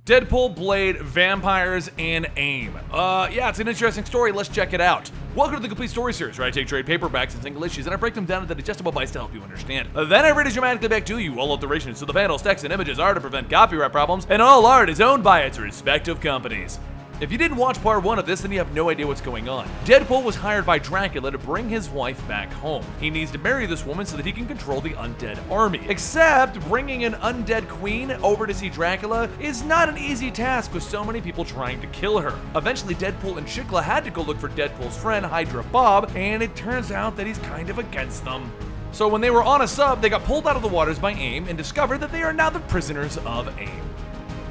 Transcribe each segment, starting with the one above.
Deadpool, Blade, Vampires, and AIM. Yeah, it's an interesting story. Let's check it out. Welcome to the Complete Story Series, where I take trade paperbacks and single issues and I break them down into digestible bites to help you understand. Then I read it dramatically back to you. All alterations to the panels, text, and images are to prevent copyright problems, and all art is owned by its respective companies. If you didn't watch part 1 of this, then you have no idea what's going on. Deadpool was hired by Dracula to bring his wife back home. He needs to marry this woman so that he can control the undead army. Except bringing an undead queen over to see Dracula is not an easy task with so many people trying to kill her. Eventually, Deadpool and Shikla had to go look for Deadpool's friend, Hydra Bob, and it turns out that he's kind of against them. So when they were on a sub, they got pulled out of the waters by AIM and discovered that they are now the prisoners of AIM.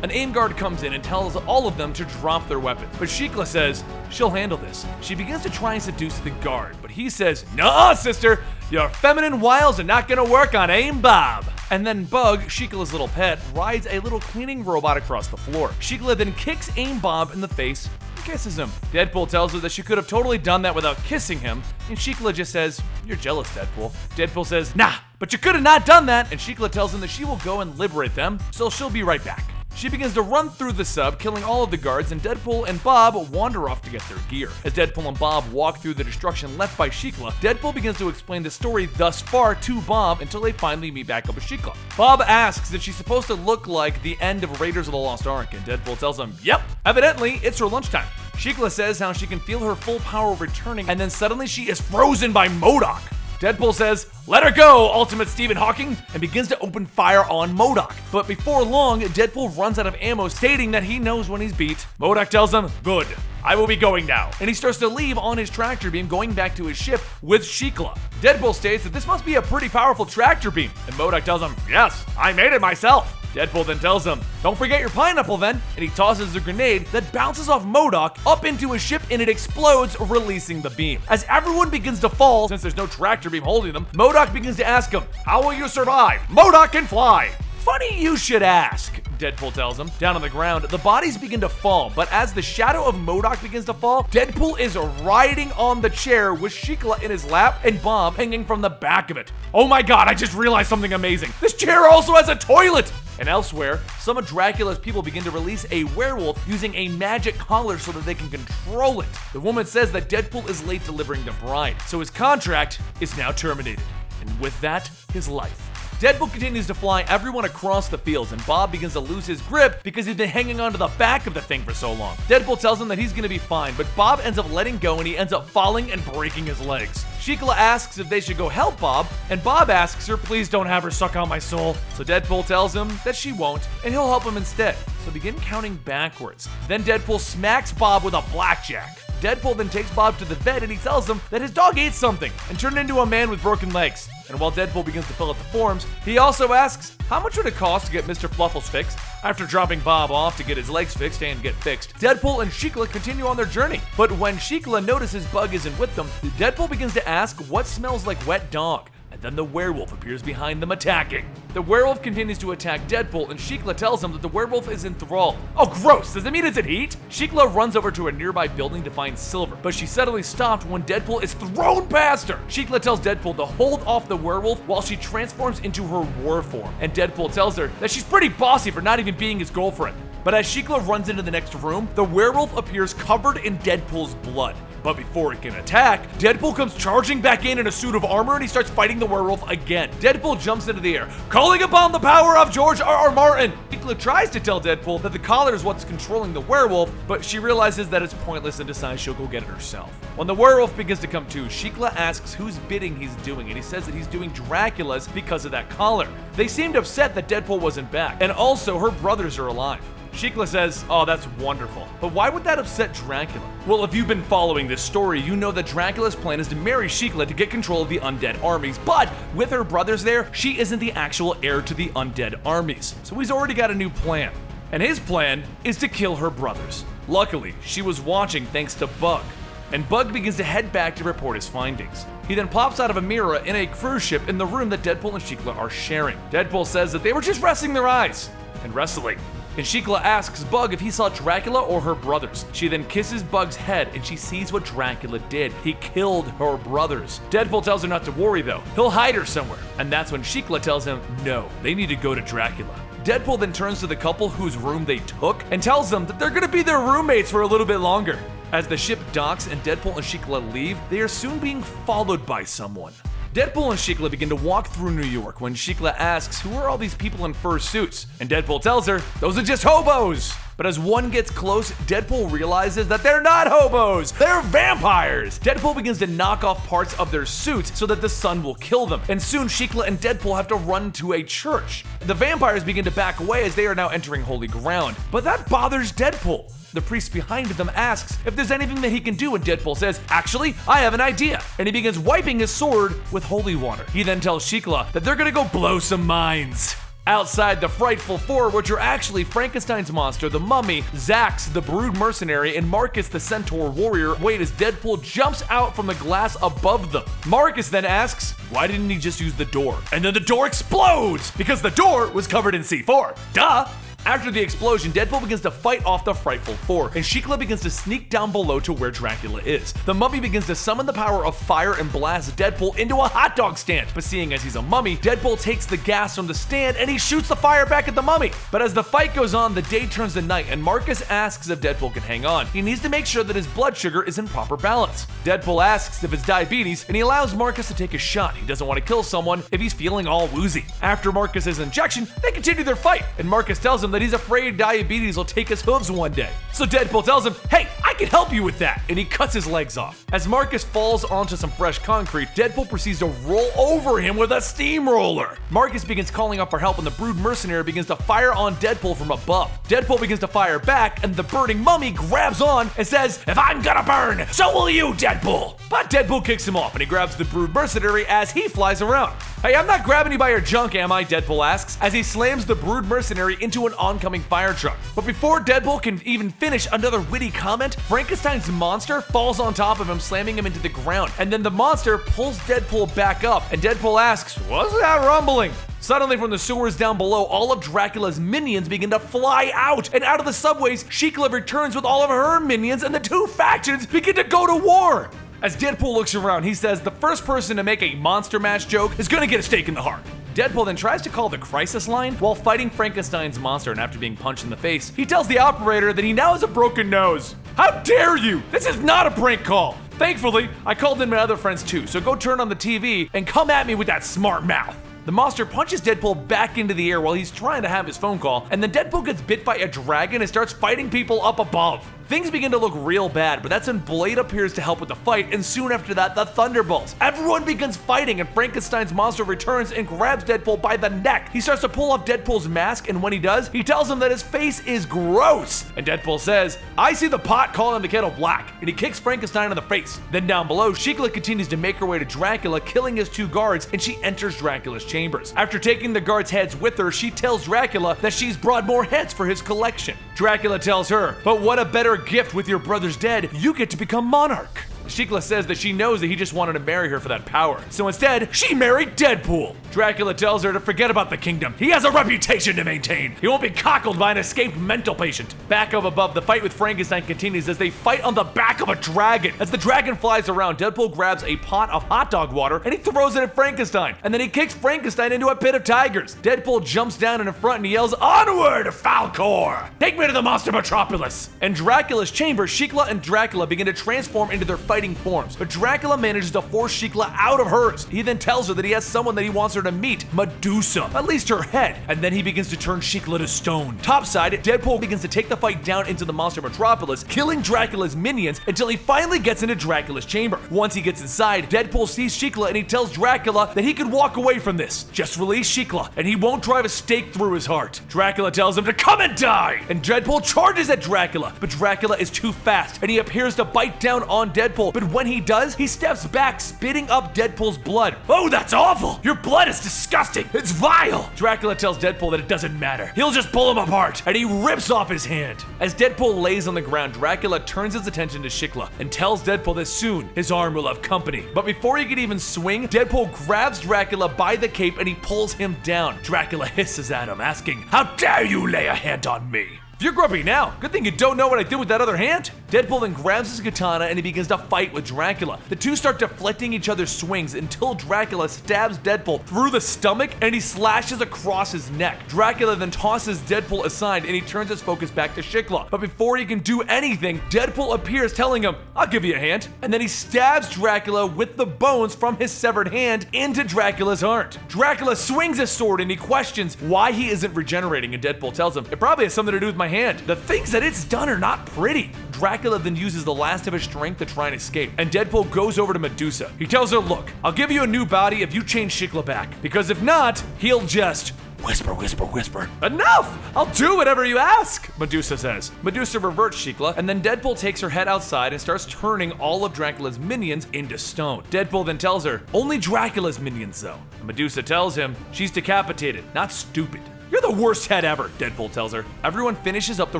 An AIM guard comes in and tells all of them to drop their weapons, but Shikla says she'll handle this. She begins to try and seduce the guard, but he says, "Nuh-uh, sister, your feminine wiles are not gonna work on AIM Bob." And then Bug, Shikla's little pet, rides a little cleaning robot across the floor. Shikla then kicks AIM Bob in the face and kisses him. Deadpool tells her that she could have totally done that without kissing him, and Shikla just says, "You're jealous, Deadpool." Deadpool says, "Nah, but you could have not done that," and Shikla tells him that she will go and liberate them, so she'll be right back. She begins to run through the sub, killing all of the guards, and Deadpool and Bob wander off to get their gear. As Deadpool and Bob walk through the destruction left by Shikla, Deadpool begins to explain the story thus far to Bob until they finally meet back up with Shikla. Bob asks if she's supposed to look like the end of Raiders of the Lost Ark, and Deadpool tells him, "Yep, evidently it's her lunchtime." Shikla says how she can feel her full power returning, and then suddenly she is frozen by MODOK. Deadpool says, "Let her go, Ultimate Stephen Hawking," and begins to open fire on MODOK. But before long, Deadpool runs out of ammo, stating that he knows when he's beat. MODOK tells him, "Good, I will be going now." And he starts to leave on his tractor beam, going back to his ship with Shikla. Deadpool states that this must be a pretty powerful tractor beam, and MODOK tells him, "Yes, I made it myself." Deadpool then tells him, "Don't forget your pineapple then," and he tosses a grenade that bounces off MODOK up into his ship and it explodes, releasing the beam. As everyone begins to fall, since there's no tractor beam holding them, MODOK begins to ask him, "How will you survive? MODOK can fly." "Funny you should ask," Deadpool tells him. Down on the ground, the bodies begin to fall, but as the shadow of MODOK begins to fall, Deadpool is riding on the chair with Shikla in his lap and Bob hanging from the back of it. "Oh my god, I just realized something amazing. This chair also has a toilet!" And elsewhere, some of Dracula's people begin to release a werewolf using a magic collar so that they can control it. The woman says that Deadpool is late delivering the bride, so his contract is now terminated. And with that, his life. Deadpool continues to fly everyone across the fields, and Bob begins to lose his grip because he's been hanging onto the back of the thing for so long. Deadpool tells him that he's gonna be fine, but Bob ends up letting go and he ends up falling and breaking his legs. Shikla asks if they should go help Bob, and Bob asks her, "Please don't have her suck out my soul." So Deadpool tells him that she won't, and he'll help him instead. So begin counting backwards. Then Deadpool smacks Bob with a blackjack. Deadpool then takes Bob to the vet and he tells him that his dog ate something and turned into a man with broken legs. And while Deadpool begins to fill out the forms, he also asks, how much would it cost to get Mr. Fluffles fixed? After dropping Bob off to get his legs fixed and get fixed, Deadpool and Shikla continue on their journey. But when Shikla notices Bug isn't with them, Deadpool begins to ask what smells like wet dog. And then the werewolf appears behind them, attacking. The werewolf continues to attack Deadpool, and Shikla tells him that the werewolf is enthralled. "Oh, gross! Does it mean it's in heat?" Shikla runs over to a nearby building to find Silver, but she suddenly stopped when Deadpool is thrown past her. Shikla tells Deadpool to hold off the werewolf while she transforms into her war form, and Deadpool tells her that she's pretty bossy for not even being his girlfriend. But as Shikla runs into the next room, the werewolf appears covered in Deadpool's blood. But before it can attack, Deadpool comes charging back in a suit of armor and he starts fighting the werewolf again. Deadpool jumps into the air, calling upon the power of George R.R. Martin. Shikla tries to tell Deadpool that the collar is what's controlling the werewolf, but she realizes that it's pointless and decides she'll go get it herself. When the werewolf begins to come to, Shikla asks whose bidding he's doing, and he says that he's doing Dracula's because of that collar. They seemed upset that Deadpool wasn't back, and also her brothers are alive. Shikla says, "Oh, that's wonderful. But why would that upset Dracula?" Well, if you've been following this story, you know that Dracula's plan is to marry Shikla to get control of the undead armies, but with her brothers there, she isn't the actual heir to the undead armies. So he's already got a new plan. And his plan is to kill her brothers. Luckily, she was watching thanks to Bug. And Bug begins to head back to report his findings. He then pops out of a mirror in a cruise ship in the room that Deadpool and Shikla are sharing. Deadpool says that they were just resting their eyes and wrestling. And Shikla asks Bug if he saw Dracula or her brothers. She then kisses Bug's head and she sees what Dracula did. He killed her brothers. Deadpool tells her not to worry though. He'll hide her somewhere. And that's when Shikla tells him, no, they need to go to Dracula. Deadpool then turns to the couple whose room they took and tells them that they're gonna be their roommates for a little bit longer. As the ship docks and Deadpool and Shikla leave, they are soon being followed by someone. Deadpool and Shikla begin to walk through New York when Shikla asks who are all these people in fur suits, and Deadpool tells her, those are just hobos! But as one gets close, Deadpool realizes that they're not hobos, they're vampires! Deadpool begins to knock off parts of their suits so that the sun will kill them, and soon Shikla and Deadpool have to run to a church. The vampires begin to back away as they are now entering holy ground, but that bothers Deadpool. The priest behind them asks if there's anything that he can do, and Deadpool says, actually, I have an idea, and he begins wiping his sword with holy water. He then tells Shikla that they're gonna go blow some minds. Outside, the Frightful Four, which are actually Frankenstein's monster, the mummy, Zax, the brood mercenary, and Marcus, the centaur warrior, wait as Deadpool jumps out from the glass above them. Marcus then asks, why didn't he just use the door? And then the door explodes, because the door was covered in C4. Duh! After the explosion, Deadpool begins to fight off the Frightful Four, and Shikla begins to sneak down below to where Dracula is. The mummy begins to summon the power of fire and blast Deadpool into a hot dog stand, but seeing as he's a mummy, Deadpool takes the gas from the stand and he shoots the fire back at the mummy. But as the fight goes on, the day turns to night, and Marcus asks if Deadpool can hang on. He needs to make sure that his blood sugar is in proper balance. Deadpool asks if it's diabetes, and he allows Marcus to take a shot. He doesn't want to kill someone if he's feeling all woozy. After Marcus's injection, they continue their fight, and Marcus tells him that he's afraid diabetes will take his hooves one day. So Deadpool tells him, hey, I can help you with that, and he cuts his legs off. As Marcus falls onto some fresh concrete, Deadpool proceeds to roll over him with a steamroller. Marcus begins calling out for help, and the brood mercenary begins to fire on Deadpool from above. Deadpool begins to fire back, and the burning mummy grabs on and says, if I'm gonna burn, so will you, Deadpool! But Deadpool kicks him off, and he grabs the brood mercenary as he flies around. Hey, I'm not grabbing you by your junk, am I? Deadpool asks, as he slams the brood mercenary into an oncoming fire truck. But before Deadpool can even finish another witty comment, Frankenstein's monster falls on top of him, slamming him into the ground. And then the monster pulls Deadpool back up, and Deadpool asks, what's that rumbling? Suddenly from the sewers down below, all of Dracula's minions begin to fly out, and out of the subways, Shikla returns with all of her minions, and the two factions begin to go to war. As Deadpool looks around, he says the first person to make a monster mash joke is gonna get a stake in the heart. Deadpool then tries to call the crisis line while fighting Frankenstein's monster, and after being punched in the face, he tells the operator that he now has a broken nose. How dare you! This is not a prank call! Thankfully, I called in my other friends too, so go turn on the TV and come at me with that smart mouth. The monster punches Deadpool back into the air while he's trying to have his phone call, and then Deadpool gets bit by a dragon and starts fighting people up above. Things begin to look real bad, but that's when Blade appears to help with the fight, and soon after that, the Thunderbolts. Everyone begins fighting, and Frankenstein's monster returns and grabs Deadpool by the neck. He starts to pull off Deadpool's mask, and when he does, he tells him that his face is gross. And Deadpool says, I see the pot calling the kettle black, and he kicks Frankenstein in the face. Then down below, Shikla continues to make her way to Dracula, killing his two guards, and she enters Dracula's chambers. After taking the guards' heads with her, she tells Dracula that she's brought more heads for his collection. Dracula tells her, but what a better gift with your brother's dead, you get to become monarch. Shikla says that she knows that he just wanted to marry her for that power. So instead, she married Deadpool. Dracula tells her to forget about the kingdom. He has a reputation to maintain. He won't be cockled by an escaped mental patient. Back up above, the fight with Frankenstein continues as they fight on the back of a dragon. As the dragon flies around, Deadpool grabs a pot of hot dog water and he throws it at Frankenstein. And then he kicks Frankenstein into a pit of tigers. Deadpool jumps down in front and he yells, onward, Falcor! Take me to the monster metropolis! In Dracula's chamber, Shikla and Dracula begin to transform into their fighting forms, but Dracula manages to force Shikla out of hers. He then tells her that he has someone that he wants her to meet, Medusa, at least her head, and then he begins to turn Shikla to stone. Topside, Deadpool begins to take the fight down into the monster metropolis, killing Dracula's minions until he finally gets into Dracula's chamber. Once he gets inside, Deadpool sees Shikla and he tells Dracula that he could walk away from this. Just release Shikla and he won't drive a stake through his heart. Dracula tells him to come and die, and Deadpool charges at Dracula, but Dracula is too fast and he appears to bite down on Deadpool, but when he does, he steps back, spitting up Deadpool's blood. Oh, that's awful! Your blood is disgusting! It's vile! Dracula tells Deadpool that it doesn't matter. He'll just pull him apart, and he rips off his hand. As Deadpool lays on the ground, Dracula turns his attention to Shikla and tells Deadpool that soon his arm will have company. But before he can even swing, Deadpool grabs Dracula by the cape and he pulls him down. Dracula hisses at him, asking, how dare you lay a hand on me? If you're grumpy now, good thing you don't know what I did with that other hand. Deadpool then grabs his katana and he begins to fight with Dracula. The two start deflecting each other's swings until Dracula stabs Deadpool through the stomach and he slashes across his neck. Dracula then tosses Deadpool aside and he turns his focus back to Shikla. But before he can do anything, Deadpool appears telling him, "I'll give you a hand." And then he stabs Dracula with the bones from his severed hand into Dracula's heart. Dracula swings his sword and he questions why he isn't regenerating, and Deadpool tells him, "It probably has something to do with my hand. The things that it's done are not pretty." Dracula then uses the last of his strength to try and escape, and Deadpool goes over to Medusa. He tells her, "Look, I'll give you a new body if you change Shikla back, because if not, he'll just whisper, whisper, whisper." "Enough! I'll do whatever you ask," Medusa says. Medusa reverts Shikla, and then Deadpool takes her head outside and starts turning all of Dracula's minions into stone. Deadpool then tells her, "Only Dracula's minions though." And Medusa tells him, "She's decapitated, not stupid." "You're the worst head ever," Deadpool tells her. Everyone finishes up the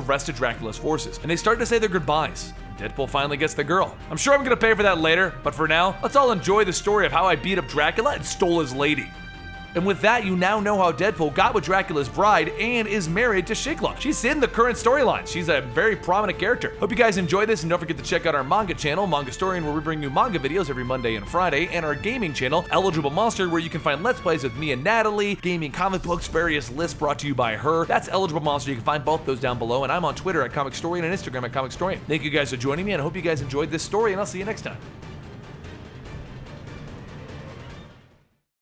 rest of Dracula's forces, and they start to say their goodbyes. Deadpool finally gets the girl. I'm sure I'm gonna pay for that later, but for now, let's all enjoy the story of how I beat up Dracula and stole his lady. And with that, you now know how Deadpool got with Dracula's bride and is married to Shikla. She's in the current storyline. She's a very prominent character. Hope you guys enjoyed this, and don't forget to check out our manga channel, Comicstorian, where we bring new manga videos every Monday and Friday, and our gaming channel, Eligible Monster, where you can find Let's Plays with me and Natalie, gaming, comic books, various lists brought to you by her. That's Eligible Monster. You can find both those down below, and I'm on Twitter at Comicstorian and Instagram at Comicstorian. Thank you guys for joining me, and I hope you guys enjoyed this story, and I'll see you next time.